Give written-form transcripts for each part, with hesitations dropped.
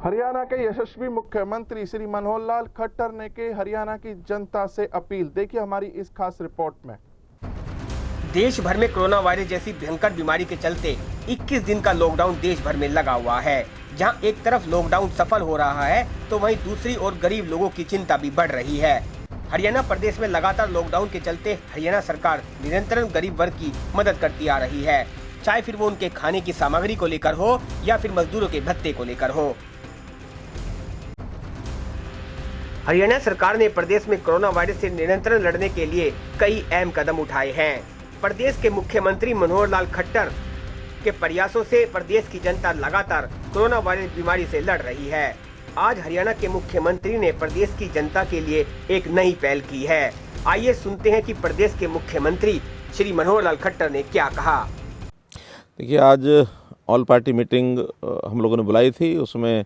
हरियाणा के यशस्वी मुख्यमंत्री श्री मनोहर लाल खट्टर ने की हरियाणा की जनता से अपील। देखिए हमारी इस खास रिपोर्ट में। देश भर में कोरोना वायरस जैसी भयंकर बीमारी के चलते 21 दिन का लॉकडाउन देश भर में लगा हुआ है। जहां एक तरफ लॉकडाउन सफल हो रहा है तो वहीं दूसरी ओर गरीब लोगों की चिंता भी बढ़ रही है। हरियाणा प्रदेश में लगातार लॉकडाउन के चलते हरियाणा सरकार निरंतर गरीब वर्ग की मदद करती आ रही है, चाहे फिर वो उनके खाने की सामग्री को लेकर हो या फिर मजदूरों के भत्ते को लेकर हो। हरियाणा सरकार ने प्रदेश में कोरोना वायरस से निरंतर लड़ने के लिए कई अहम कदम उठाए हैं। प्रदेश के मुख्यमंत्री मनोहर लाल खट्टर के प्रयासों से प्रदेश की जनता लगातार कोरोना वायरस बीमारी से लड़ रही है। आज हरियाणा के मुख्यमंत्री ने प्रदेश की जनता के लिए एक नई पहल की है। आइए सुनते हैं कि प्रदेश के मुख्यमंत्री श्री मनोहर लाल खट्टर ने क्या कहा। देखिए, आज ऑल पार्टी मीटिंग हम लोगों ने बुलाई थी। उसमें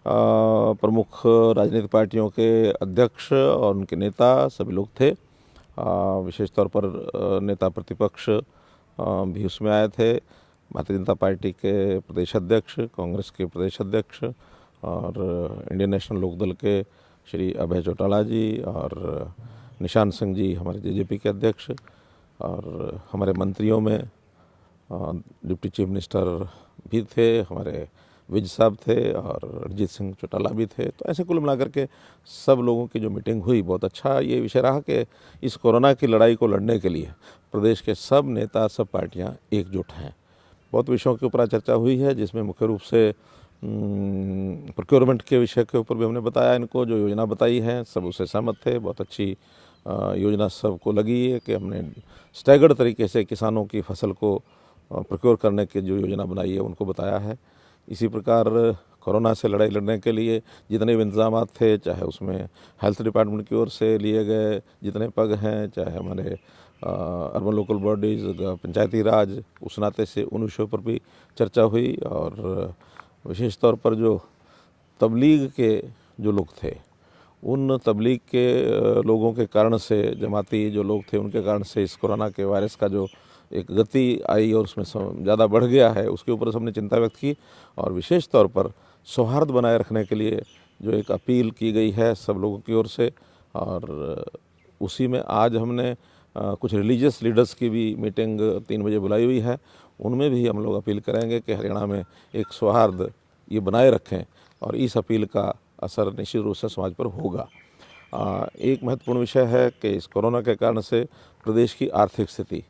प्रमुख राजनीतिक पार्टियों के अध्यक्ष और उनके नेता सभी लोग थे। विशेष तौर पर नेता प्रतिपक्ष भी उसमें आए थे। भारतीय जनता पार्टी के प्रदेश अध्यक्ष, कांग्रेस के प्रदेश अध्यक्ष और इंडियन नेशनल लोकदल के श्री अभय चौटाला जी और निशान सिंह जी हमारे जेजेपी के अध्यक्ष, और हमारे मंत्रियों में डिप्टी चीफ मिनिस्टर भी थे, हमारे विज साहब थे और रणजीत सिंह चौटाला भी थे। तो ऐसे कुल मिलाकर के सब लोगों की जो मीटिंग हुई, बहुत अच्छा ये विषय रहा कि इस कोरोना की लड़ाई को लड़ने के लिए प्रदेश के सब नेता, सब पार्टियां एकजुट हैं। बहुत विषयों के ऊपर चर्चा हुई है, जिसमें मुख्य रूप से प्रोक्योरमेंट के विषय के ऊपर भी हमने बताया इनको, जो योजना बताई है सब उससे सहमत थे। बहुत अच्छी योजना सबको लगी है कि हमने स्टैगर्ड तरीके से किसानों की फसल को प्रोक्योर करने की जो योजना बनाई है उनको बताया है। इसी प्रकार कोरोना से लड़ाई लड़ने के लिए जितने भी इंतजाम थे, चाहे उसमें हेल्थ डिपार्टमेंट की ओर से लिए गए जितने पग हैं, चाहे हमारे अर्बन लोकल बॉडीज़, पंचायती राज, उस नाते से उन विषयों पर भी चर्चा हुई। और विशेष तौर पर जो तबलीग के जो लोग थे, उन तबलीग के लोगों के कारण से, जमाती जो लोग थे उनके कारण से इस कोरोना के वायरस का जो एक गति आई और उसमें ज़्यादा बढ़ गया है, उसके ऊपर सबने चिंता व्यक्त की। और विशेष तौर पर सौहार्द बनाए रखने के लिए जो एक अपील की गई है सब लोगों की ओर से, और उसी में आज हमने कुछ रिलीजियस लीडर्स की भी मीटिंग 3 बजे बुलाई हुई है। उनमें भी हम लोग अपील करेंगे कि हरियाणा में एक सौहार्द ये बनाए रखें, और इस अपील का असर निश्चित रूप से समाज पर होगा। एक महत्वपूर्ण विषय है कि इस कोरोना के कारण से प्रदेश की आर्थिक स्थिति,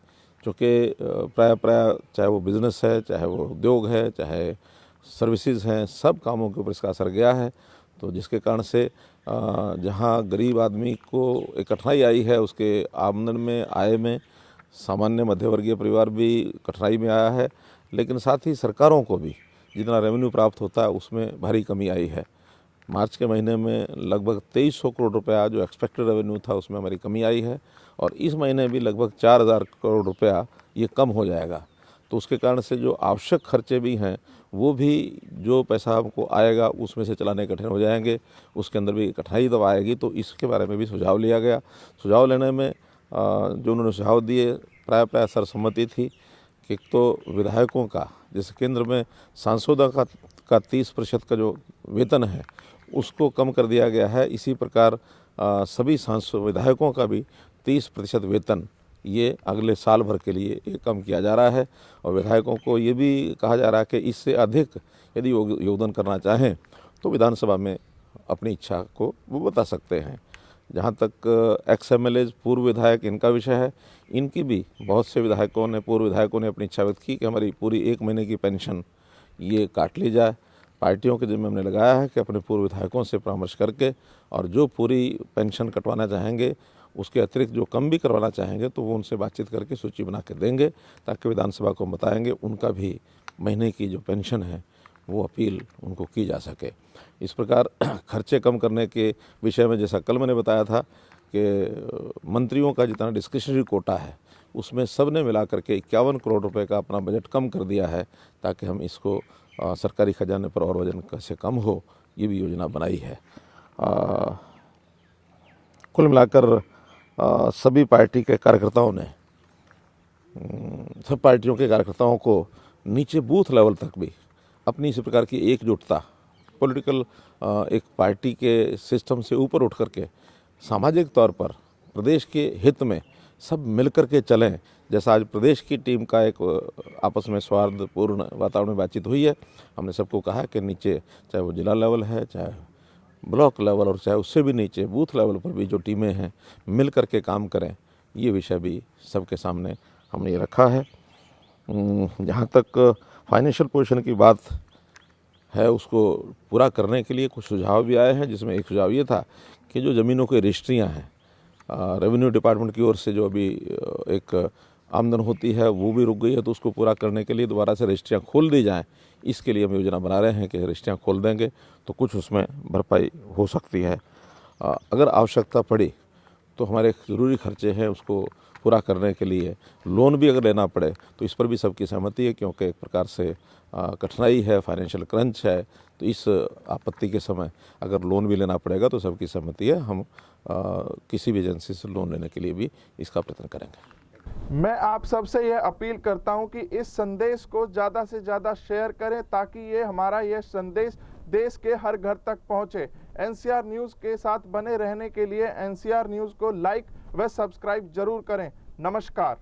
चूँकि प्राय चाहे वो बिज़नेस है, चाहे वो उद्योग है, चाहे सर्विसेज हैं, सब कामों के ऊपर इसका असर गया है। तो जिसके कारण से जहां गरीब आदमी को एक कठिनाई आई है, उसके आमदन में, आय में, सामान्य मध्यवर्गीय परिवार भी कठिनाई में आया है, लेकिन साथ ही सरकारों को भी जितना रेवेन्यू प्राप्त होता है उसमें भारी कमी आई है। मार्च के महीने में लगभग 2300 करोड़ रुपया जो एक्सपेक्टेड रेवेन्यू था उसमें हमारी कमी आई है, और इस महीने भी लगभग 4000 करोड़ रुपया ये कम हो जाएगा। तो उसके कारण से जो आवश्यक खर्चे भी हैं वो भी, जो पैसा हमको आएगा उसमें से चलाने कठिन हो जाएंगे, उसके अंदर भी कठिनाई तो आएगी। तो इसके बारे में भी सुझाव लिया गया। सुझाव लेने में जो उन्होंने सुझाव दिए, प्राय सर्वसम्मति थी कि एक तो विधायकों का, जैसे केंद्र में सांसदों का 30% का जो वेतन है उसको कम कर दिया गया है, इसी प्रकार सभी विधायकों का भी 30% वेतन ये अगले साल भर के लिए ये कम किया जा रहा है। और विधायकों को ये भी कहा जा रहा है कि इससे अधिक यदि योगदान करना चाहें तो विधानसभा में अपनी इच्छा को वो बता सकते हैं। जहाँ तक एक्स-MLAs, पूर्व विधायक, इनका विषय है, इनकी भी बहुत से पूर्व विधायकों ने अपनी इच्छा व्यक्त की कि हमारी पूरी 1 महीने की पेंशन ये काट ली जाए। पार्टियों के जिम्मे हमने लगाया है कि अपने पूर्व विधायकों से परामर्श करके, और जो पूरी पेंशन कटवाना चाहेंगे उसके अतिरिक्त जो कम भी करवाना चाहेंगे तो वो उनसे बातचीत करके सूची बना के देंगे, ताकि विधानसभा को बताएंगे उनका भी महीने की जो पेंशन है वो अपील उनको की जा सके। इस प्रकार खर्चे कम करने के विषय में, जैसा कल मैंने बताया था कि मंत्रियों का जितना डिस्क्रिशनरी कोटा है उसमें सब ने मिला करके 51 करोड़ रुपए का अपना बजट कम कर दिया है, ताकि हम इसको सरकारी खजाने पर और वजन कैसे कम हो, ये भी योजना बनाई है। कुल मिलाकर सभी पार्टी के कार्यकर्ताओं ने, सब पार्टियों के कार्यकर्ताओं को नीचे बूथ लेवल तक भी अपनी इसी प्रकार की एकजुटता पॉलिटिकल एक पार्टी के सिस्टम से ऊपर उठ करके सामाजिक तौर पर प्रदेश के हित में सब मिलकर के चलें। जैसा आज प्रदेश की टीम का एक आपस में सौहार्दपूर्ण वातावरण में बातचीत हुई है, हमने सबको कहा कि नीचे चाहे वो जिला लेवल है, चाहे ब्लॉक लेवल और चाहे उससे भी नीचे बूथ लेवल पर भी जो टीमें हैं मिल कर के काम करें। ये विषय भी सबके सामने हमने ये रखा है। जहाँ तक फाइनेंशियल पोजीशन की बात है, उसको पूरा करने के लिए कुछ सुझाव भी आए हैं, जिसमें एक सुझाव ये था कि जो ज़मीनों की रजिस्ट्रियाँ हैं रेवेन्यू डिपार्टमेंट की ओर से जो अभी एक आमदन होती है वो भी रुक गई है, तो उसको पूरा करने के लिए दोबारा से रजिस्ट्रियाँ खोल दी जाएँ। इसके लिए हम योजना बना रहे हैं कि रजिस्ट्रियाँ खोल देंगे तो कुछ उसमें भरपाई हो सकती है। अगर आवश्यकता पड़ी तो हमारे ज़रूरी खर्चे हैं उसको पूरा करने के लिए लोन भी अगर लेना पड़े तो इस पर भी सबकी सहमति है, क्योंकि एक प्रकार से कठिनाई है, फाइनेंशियल क्रंच है। तो इस आपत्ति के समय अगर लोन भी लेना पड़ेगा तो सबकी सहमति है। हम किसी भी एजेंसी से लोन लेने के लिए भी इसका प्रयत्न करेंगे। मैं आप सबसे यह अपील करता हूं कि इस संदेश को ज़्यादा से ज़्यादा शेयर करें ताकि ये हमारा यह संदेश देश के हर घर तक पहुंचे। एनसीआर न्यूज़ के साथ बने रहने के लिए एनसीआर न्यूज़ को लाइक व सब्सक्राइब जरूर करें। नमस्कार।